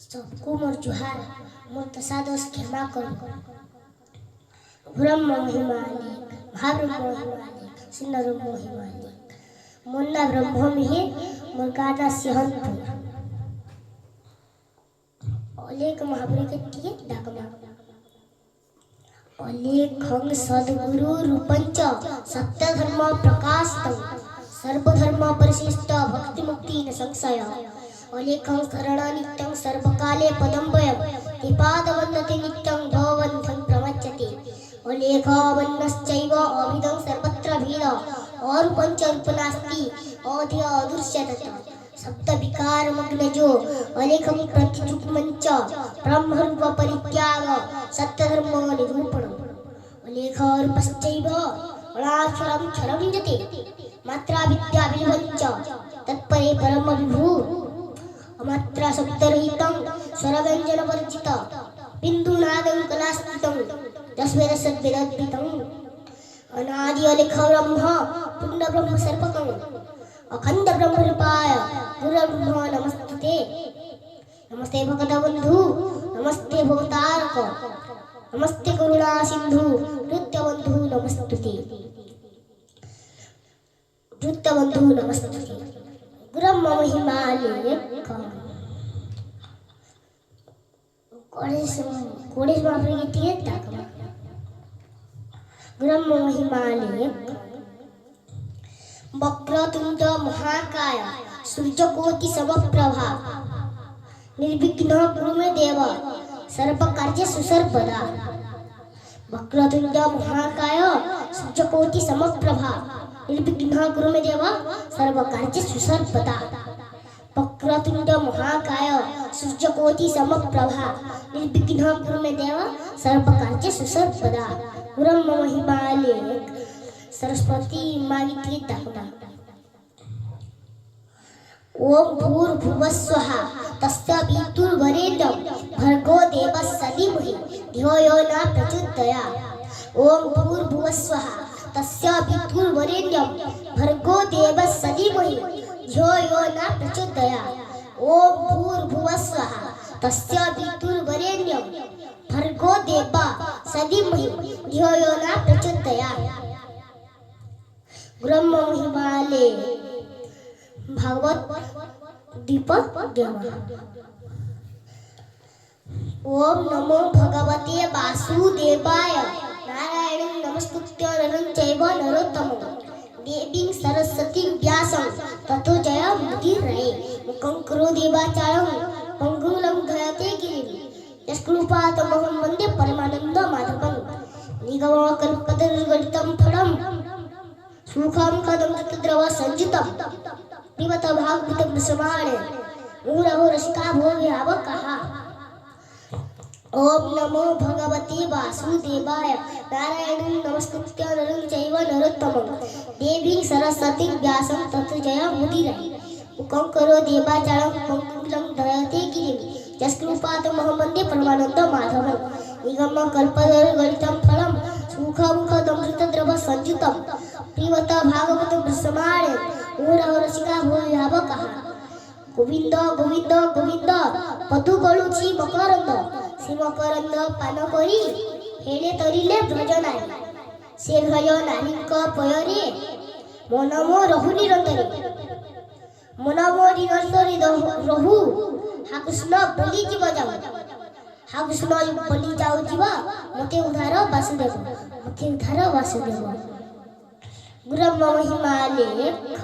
सबको मोर जुहार, मोर तसादोष क्षमा करो। ब्रह्म महिमालिक, महाब्रह्म महिमालिक, सिन्नब्रह्म महिमालिक, मुन्ना ब्रह्म मिहिर, मोर गादा सिंहनपुर। अलेख महापुरी के टिके डाकमा। अलेखं सद्गुरु रूपंच सत्य धर्म प्रकाशतं सर्वधर्म परिशिष्ट भक्ति मुक्ति न संशय। अलेखं करण नित्यं सर्वकाले पदंबयं विपादवन्नति नित्यं भवबन्धं प्रमच्यते। अलेख वन्नश्चैव अभिधं सर्वत्र भेद अरूपञ्च रूपनास्ति अधेय अदृश्यतः। सप्त विकार मग्नजो अलेखं प्रतिचुक्मञ्च ब्रह्मरूप परित्याग सत्यधर्म निरूपण। अलेख रूपश्चैव अणाक्षरं क्षरं जते मात्रा विद्या विभञ्च तत्परे परम विभु। अमात्रा शब्दरहितं स्वरव्यञ्जनवर्जित बिन्दुनादं कलास्थितं तस्वेद सद्वेदद्भितं। अनादि अलेख ब्रह्म पूर्ण ब्रह्म सर्वकं अखंड ब्रह्मरूपाय गुरुर्ब्रह्म नमस्ते। नमस्ते भगवतबन्धु, नमस्ते भवतारक, नमस्ते करुणा सिंधु नृत्यबन्धु नमस्तुते। नृत्यबन्धु नमस्तुते। ब्रह्म महिमालिक कोडेश महापुरी की टिके डाकमा। ब्रह्म महिमालिक वक्रतुंड महाकाय सूर्यकोटि समप्रभा निर्विघ्न कुरु मे देव सर्वकार्येषु सर्वदा। वक्रतुंड महाकाय सूर्यकोटि समप्रभा निर्विघ्न कुरु मे देव सर्वकार्येषु सर्वदा। वक्रतुंड महाकाय सूर्यकोटि समप्रभा निर्विघ्न कुरु मे देव सर्वकार्येषु सर्वदा। ब्रह्म महिमालिक सरस्वती मागित्री डाकमा। ओम भूर्भुवस्वः तस्य वितुर्वरेण्यं भर्गो देवस्य धीमहि धियो यो न प्रचोदयात्। ओम भूर्भुवस्वः तस्य वितुर्वरेण्यं भर्गो देवस्य धीमहि धियो यो न प्रचोदयात्। ओम भूर्भुवस्वः तस्य वितुर्वरेण्यं भर्गो देवस्य धीमहि धियो यो न प्रचोदयात्। ब्रह्म महिमाले भागवत दीपक गेवा। ओम नमो भगवते वासुदेवाय नारायणं नमस्कृत्य नरं चैव नरोत्तमं देवीं सरस्वतीं व्यासं ततो जयमुदीरये। मुखं करोति वाचालं पङ्गुं लङ्घयते गिरिं यत्कृपातमहं वन्दे परमानन्दमाधवं। निगमकल्पतरुर्गलितं फलं सुखं कदं तद्रव संजितं पिबत भागवतं समाने मुहुरहो रसिका भो व्यावकः। ओम नमो भगवते वासुदेवाय नारायणं नमस्कृत्य नरं चैव नरोत्तमं देवीं सरस्वतीं व्यासं ततो जयमुदीरये। मुखं करोति वाचालं पङ्गुं लङ्घयते गिरिं यत्कृपातमहं वन्दे परमानन्दमाधवं। निगमकल्पतरुर्गलितं फलं सुखं कदं तद्रव संजितं पिबत भागवतं समाने मुहुरहो रसिका भो व्यावकः। गोविंद गोविंद गोविंद पदु गळुछि मकरंद से मकरंद पान करी हेले तरिले भ्रज नारी से भ्रज नारीक पयरे मन मो रहु निरंतरे। मन मो निरंतरे रहु हा कृष्ण बोली जीव जाऊ हा कृष्ण बोली जाऊ जीव मते उद्धार वासुदेव मते उद्धार वासुदेव। ब्रह्म महिमालिक